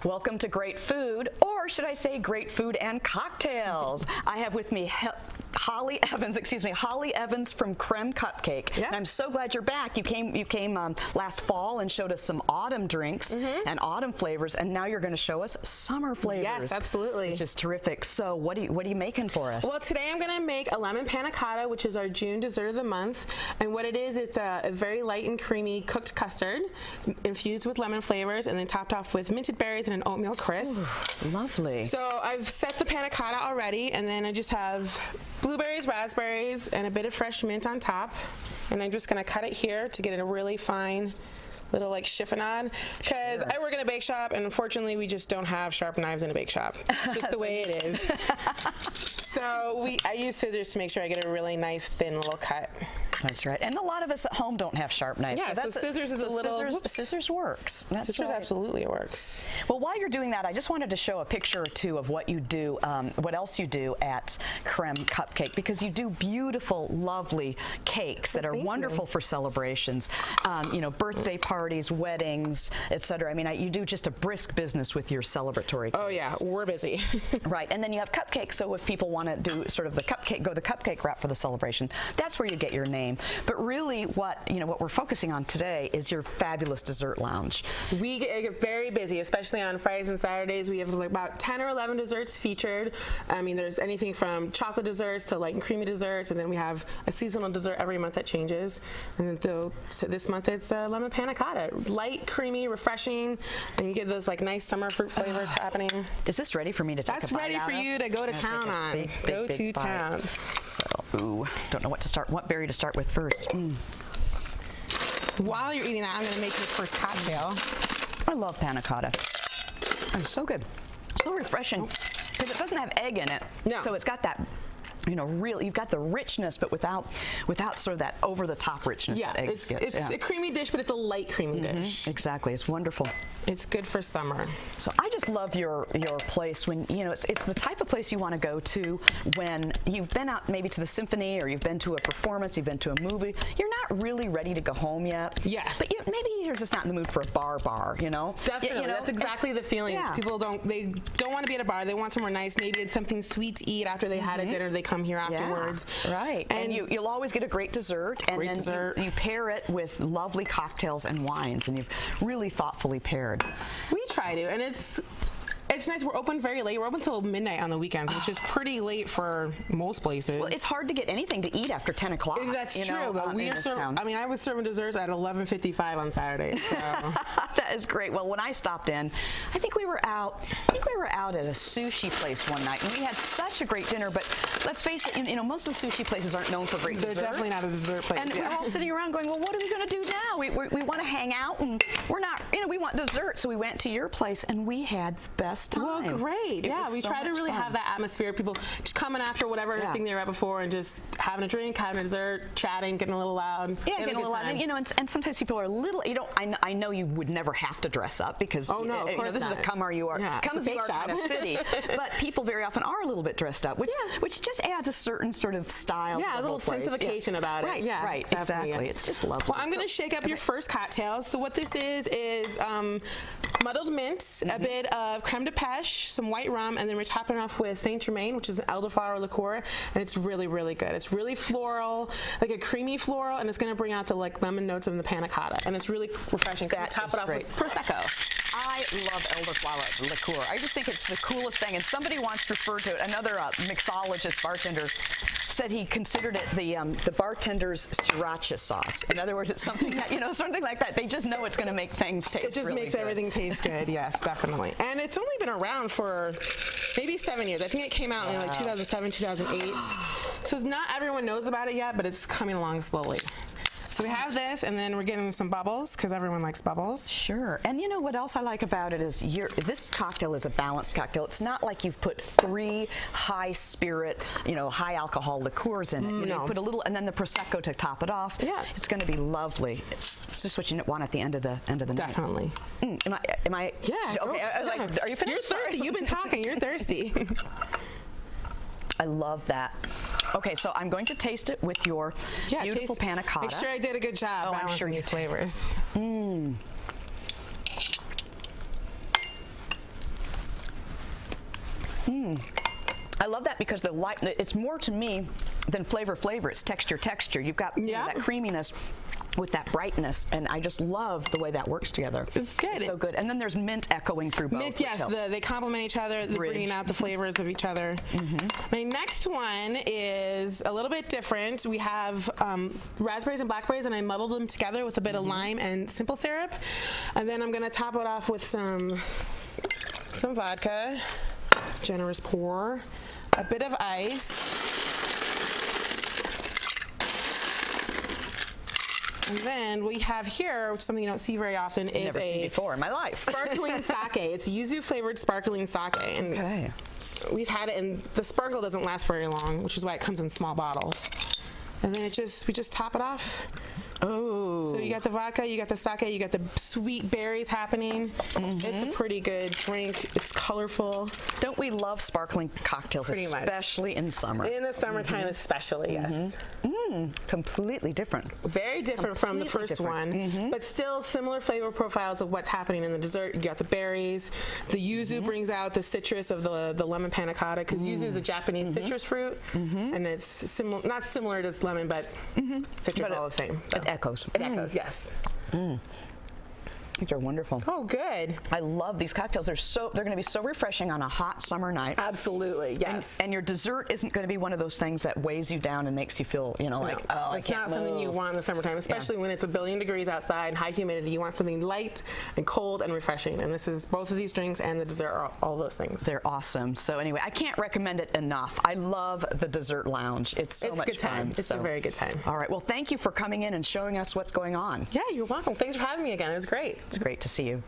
Welcome to Great Food, or should I say Great Food and Cocktails. I have with me Holly Evans from Creme Cupcake. Yeah. And I'm so glad you're back. You came last fall and showed us some autumn drinks and autumn flavors, and now you're going to show us summer flavors. Yes, absolutely. It's just terrific. So what are you making for us? Well, today I'm going to make a lemon panna cotta, which is our June dessert of the month. And what it is, it's a very light and creamy cooked custard infused with lemon flavors and then topped off with minted berries and an oatmeal crisp. Ooh, lovely. So I've set the panna cotta already, and then I just have blueberries, raspberries, and a bit of fresh mint on top. And I'm just going to cut it here to get it a really fine little like chiffonade, because I work in a bake shop, and unfortunately we just don't have sharp knives in a bake shop. It's just the way it is. So I use scissors to make sure I get a really nice thin little cut. That's right. And a lot of us at home don't have sharp knives. Yeah, so scissors is a little... Scissors works. That's scissors right. absolutely works. Well, while you're doing that, I just wanted to show a picture or two of what you do, what else you do at Creme Cupcake, because you do beautiful, lovely cakes that are wonderful for celebrations, you know, birthday parties, weddings, etc. I mean, you do just a brisk business with your celebratory cakes. Oh yeah, we're busy. Right, and then you have cupcakes, so if people want to do sort of the cupcake route for the celebration, that's where you get your name. But really, what we're focusing on today is your fabulous dessert lounge. We get very busy, especially on Fridays and Saturdays. We have like about 10 or 11 desserts featured. I mean, there's anything from chocolate desserts to light and creamy desserts, and then we have a seasonal dessert every month that changes. And so this month it's lemon panna cotta, light, creamy, refreshing, and you get those like nice summer fruit flavors happening. Is this ready for me to take That's a bite ready out for of? you to go to town on. Big go to bite. town. So, ooh, don't know what berry to start with first. While you're eating that, I'm going to make your first cocktail. I love panna cotta. It's so good. So refreshing. Because it doesn't have egg in it. No. So it's got that, you've got the richness, but without sort of that over-the-top richness that eggs gets. It's a creamy dish, but it's a light creamy dish. Exactly. It's wonderful. It's good for summer. So I just love your place when, it's the type of place you want to go to when you've been out maybe to the symphony, or you've been to a performance, you've been to a movie. You're not really ready to go home yet. Yeah. But maybe you're just not in the mood for a bar, you know? Definitely. That's exactly the feeling. Yeah. People don't want to be at a bar. They want somewhere nice. Maybe it's something sweet to eat after they had a dinner. They come here afterwards. Yeah, right. And you'll always get a great dessert. And then you pair it with lovely cocktails and wines, and you've really thoughtfully paired. We try to, and it's nice. We're open very late. We're open till midnight on the weekends, which is pretty late for most places. Well, it's hard to get anything to eat after 10 o'clock. That's true, but we are I was serving desserts at 11:55 on Saturday. So. That is great. Well, when I stopped in, I think we were out at a sushi place one night, and we had such a great dinner. But let's face it, most of the sushi places aren't known for great desserts. They're definitely not a dessert place. And we're all sitting around going, well, what are we going to do now? We want to hang out, and we're not, we want dessert. So we went to your place, and we had the best time. Well, great. We try to really have that atmosphere. People just coming after whatever thing they were at before, and just having a drink, having a dessert, chatting, getting a little loud. Yeah, getting a little loud. And sometimes people are a little. I know you would never have to dress up because of course this not. is a come or you are, come as you are kind of city. But people very often are a little bit dressed up, which just adds a certain sort of style. Yeah, a little sensification about it. Right, right, exactly. It's just lovely. Well, I'm going to shake up your first cocktail. So what this is muddled mint, a bit of creme de pêche, some white rum, and then we're topping it off with Saint Germain, which is an elderflower liqueur, and it's really, really good. It's really floral, like a creamy floral, and it's going to bring out the lemon notes of the panna cotta, and it's really refreshing. Top it off with Prosecco. I love elderflower liqueur. I just think it's the coolest thing, and somebody once referred to it, another mixologist, bartender, said he considered it the bartender's sriracha sauce. In other words, it's something that, something like that. They just know it's going to make things taste It just really makes good. everything taste good, yes, definitely. And it's only been around for maybe 7 years. I think it came out in 2007, 2008. So not everyone knows about it yet, but it's coming along slowly. So we have this, and then we're getting some bubbles, because everyone likes bubbles. Sure. And what else I like about it is this cocktail is a balanced cocktail. It's not like you've put 3 high spirit, high alcohol liqueurs in it. You put a little, and then the Prosecco to top it off. Yeah. It's going to be lovely. It's just what you want at the end of the night. Definitely. Am I? Yeah. Okay. I was like, are you finished? You're thirsty. You've been talking. You're thirsty. I love that. Okay, so I'm going to taste it with your beautiful panna cotta. Make sure I did a good job balancing these flavors. I love that because it's more to me than flavor. It's texture. You've got that creaminess with that brightness, and I just love the way that works together. It's good. It's so good. And then there's mint echoing through both. Mint, yes, they complement each other. They're bringing out the flavors of each other. My next one is a little bit different. We have raspberries and blackberries, and I muddled them together with a bit of lime and simple syrup. And then I'm going to top it off with some vodka, generous pour, a bit of ice. And then we have here, which is something you don't see very often, is never seen before in my life. Sparkling sake. It's yuzu flavored sparkling sake. And we've had it, and the sparkle doesn't last very long, which is why it comes in small bottles. And then we just top it off. Oh. So you got the vodka, you got the sake, you got the sweet berries happening. It's a pretty good drink. It's colorful. Don't we love sparkling cocktails, especially in summer? In the summertime especially, yes. Completely different. Very different from the first one, but still similar flavor profiles of what's happening in the dessert. You got the berries. The yuzu brings out the citrus of the lemon panna cotta, because yuzu is a Japanese citrus fruit, and it's not similar to lemon, but citrus But all the same. So. It echoes. It echoes, yes. They're wonderful. Oh, good. I love these cocktails. They're going to be so refreshing on a hot summer night. Absolutely, yes. And your dessert isn't going to be one of those things that weighs you down and makes you feel, like, oh, it's not something you want in the summertime, especially when it's 1 billion degrees outside, high humidity. You want something light and cold and refreshing. And this is both of these drinks and the dessert are all those things. They're awesome. So anyway, I can't recommend it enough. I love the dessert lounge. It's so much good time. fun. It's a very good time. All right. Well, thank you for coming in and showing us what's going on. Yeah, you're welcome. Thanks for having me again. It was great. It's great to see you.